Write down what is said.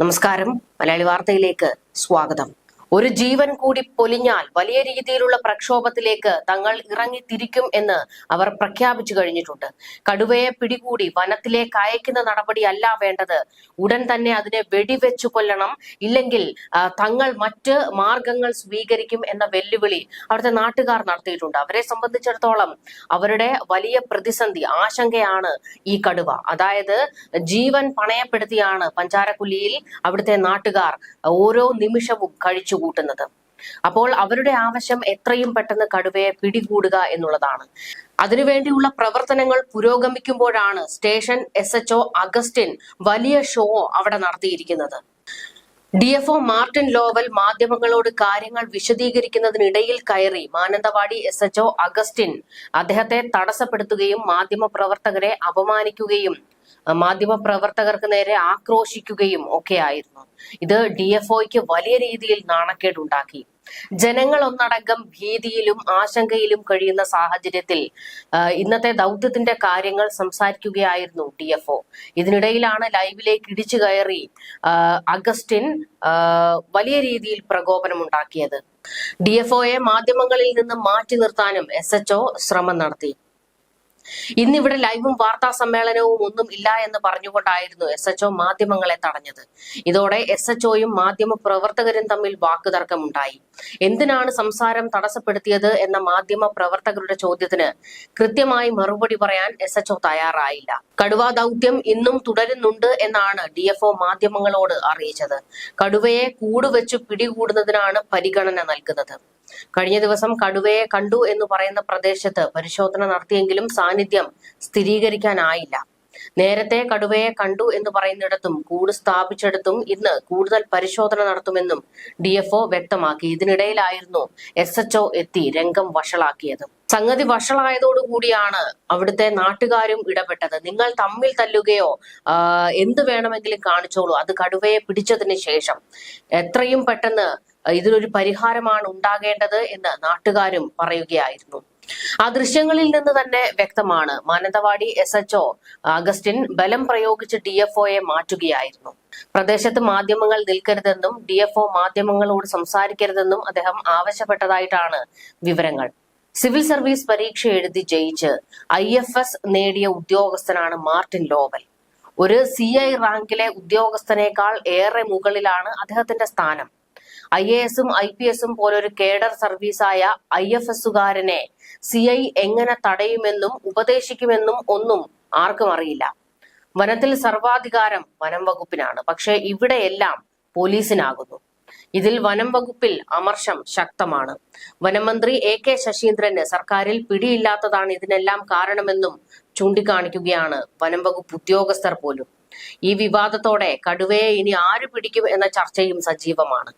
നമസ്കാരം. മലയാളി വാർത്തയിലേക്ക് സ്വാഗതം. ഒരു ജീവൻ കൂടി പൊലിഞ്ഞാൽ വലിയ രീതിയിലുള്ള പ്രക്ഷോഭത്തിലേക്ക് തങ്ങൾ ഇറങ്ങിത്തിരിക്കും എന്ന് അവർ പ്രഖ്യാപിച്ചു കഴിഞ്ഞിട്ടുണ്ട്. കടുവയെ പിടികൂടി വനത്തിലേക്ക് അയക്കുന്ന നടപടിയല്ല വേണ്ടത്. ഉടൻ തന്നെ അതിനെ വെടിവെച്ചു കൊല്ലണം, ഇല്ലെങ്കിൽ തങ്ങൾ മറ്റ് മാർഗങ്ങൾ സ്വീകരിക്കും എന്ന വെല്ലുവിളി അവിടുത്തെ നാട്ടുകാർ നടത്തിയിട്ടുണ്ട്. അവരെ സംബന്ധിച്ചിടത്തോളം അവരുടെ വലിയ പ്രതിസന്ധി, ആശങ്കയാണ് ഈ കടുവ. അതായത് ജീവൻ പണയപ്പെടുത്തിയാണ് പഞ്ചാരക്കുല്ലിയിൽ അവിടുത്തെ നാട്ടുകാർ ഓരോ നിമിഷവും കഴിച്ചു കൂട്ടുന്നത്. അപ്പോൾ അവരുടെ ആവശ്യം എത്രയും പെട്ടെന്ന് കടുവയെ പിടികൂടുക എന്നുള്ളതാണ്. അതിനുവേണ്ടിയുള്ള പ്രവർത്തനങ്ങൾ പുരോഗമിക്കുമ്പോഴാണ് സ്റ്റേഷൻ SHO അഗസ്റ്റിൻ വലിയ ഷോ അവിടെ നടത്തിയിരിക്കുന്നത്. DFO മാർട്ടിൻ ലോവൽ മാധ്യമങ്ങളോട് കാര്യങ്ങൾ വിശദീകരിക്കുന്നതിനിടയിൽ കയറി മാനന്തവാടി SHO അഗസ്റ്റിൻ അദ്ദേഹത്തെ തടസ്സപ്പെടുത്തുകയും മാധ്യമപ്രവർത്തകരെ അപമാനിക്കുകയും മാധ്യമപ്രവർത്തകർക്ക് നേരെ ആക്രോശിക്കുകയും ഒക്കെയായിരുന്നു. ഇത് DFOയ്ക്ക് വലിയ രീതിയിൽ നാണക്കേടുണ്ടാക്കി. ജനങ്ങൾ ഒന്നടങ്കം ഭീതിയിലും ആശങ്കയിലും കഴിയുന്ന സാഹചര്യത്തിൽ ഇന്നത്തെ ദൗത്യത്തിന്റെ കാര്യങ്ങൾ സംസാരിക്കുകയായിരുന്നു DFO. ഇതിനിടയിലാണ് ലൈവിലേക്ക് ഇടിച്ചു കയറി അഗസ്റ്റിൻ വലിയ രീതിയിൽ പ്രകോപനമുണ്ടാക്കിയത്. DFOയെ മാധ്യമങ്ങളിൽ നിന്ന് മാറ്റി നിർത്താനും SHO ശ്രമം നടത്തി. ഇന്നിവിടെ ലൈവും വാർത്താ സമ്മേളനവും ഒന്നും ഇല്ല എന്ന് പറഞ്ഞുകൊണ്ടായിരുന്നു SHO മാധ്യമങ്ങളെ തടഞ്ഞത്. ഇതോടെ SHOയും മാധ്യമ പ്രവർത്തകരും തമ്മിൽ വാക്കുതർക്കമുണ്ടായി. എന്തിനാണ് സംസാരം തടസ്സപ്പെടുത്തിയത് എന്ന മാധ്യമ പ്രവർത്തകരുടെ ചോദ്യത്തിന് കൃത്യമായി മറുപടി പറയാൻ SHO തയ്യാറായില്ല. കടുവാ ദൗത്യം ഇന്നും തുടരുന്നുണ്ട് എന്നാണ് DFO മാധ്യമങ്ങളോട് അറിയിച്ചത്. കടുവയെ കൂടുവെച്ചു പിടികൂടുന്നതിനാണ് പരിഗണന നൽകുന്നത്. കഴിഞ്ഞ ദിവസം കടുവയെ കണ്ടു എന്ന് പറയുന്ന പ്രദേശത്ത് പരിശോധന നടത്തിയെങ്കിലും സാന്നിധ്യം സ്ഥിരീകരിക്കാനായില്ല. നേരത്തെ കടുവയെ കണ്ടു എന്ന് പറയുന്നിടത്തും കൂട് സ്ഥാപിച്ചെടുത്തും ഇന്ന് കൂടുതൽ പരിശോധന നടത്തുമെന്നും DFO വ്യക്തമാക്കി. ഇതിനിടയിലായിരുന്നു SHO എത്തി രംഗം വഷളാക്കിയത്. സംഗതി വഷളായതോടുകൂടിയാണ് അവിടുത്തെ നാട്ടുകാരും ഇടപെട്ടത്. നിങ്ങൾ തമ്മിൽ തല്ലുകയോ എന്ത് വേണമെങ്കിലും കാണിച്ചോളൂ, അത് കടുവയെ പിടിച്ചതിന് ശേഷം എത്രയും പെട്ടെന്ന് ഇതിനൊരു പരിഹാരമാണ് ഉണ്ടാകേണ്ടത് എന്ന് നാട്ടുകാരും പറയുകയായിരുന്നു. ആ ദൃശ്യങ്ങളിൽ നിന്ന് തന്നെ വ്യക്തമാണ് മാനന്തവാടി SHO അഗസ്റ്റിൻ ബലം പ്രയോഗിച്ച് DFOയെ മാറ്റുകയായിരുന്നു. പ്രദേശത്ത് മാധ്യമങ്ങൾ നിൽക്കരുതെന്നും DFO മാധ്യമങ്ങളോട് സംസാരിക്കരുതെന്നും അദ്ദേഹം ആവശ്യപ്പെട്ടതായിട്ടാണ് വിവരങ്ങൾ. സിവിൽ സർവീസ് പരീക്ഷ എഴുതി ജയിച്ച് IFS നേടിയ ഉദ്യോഗസ്ഥനാണ് മാർട്ടിൻ ലോവൽ. ഒരു CI റാങ്കിലെ ഉദ്യോഗസ്ഥനേക്കാൾ ഏറെ മുകളിലാണ് അദ്ദേഹത്തിന്റെ സ്ഥാനം. IASഉം IPSഉം പോലൊരു കേഡർ സർവീസായ IFSകാരനെ CI എങ്ങനെ തടയുമെന്നും ഉപദേശിക്കുമെന്നും ഒന്നും ആർക്കും അറിയില്ല. വനത്തിൽ സർവാധികാരം വനം വകുപ്പിനാണ്, പക്ഷെ ഇവിടെയെല്ലാം പോലീസിനാകുന്നു. ഇതിൽ വനം വകുപ്പിൽ അമർഷം ശക്തമാണ്. വനമന്ത്രി AK ശശീന്ദ്രന് സർക്കാരിൽ പിടിയില്ലാത്തതാണ് ഇതിനെല്ലാം കാരണമെന്നും ചൂണ്ടിക്കാണിക്കുകയാണ് വനം വകുപ്പ് ഉദ്യോഗസ്ഥർ പോലും. ഈ വിവാദത്തോടെ കടുവയെ ഇനി ആര് പിടിക്കും എന്ന ചർച്ചയും സജീവമാണ്.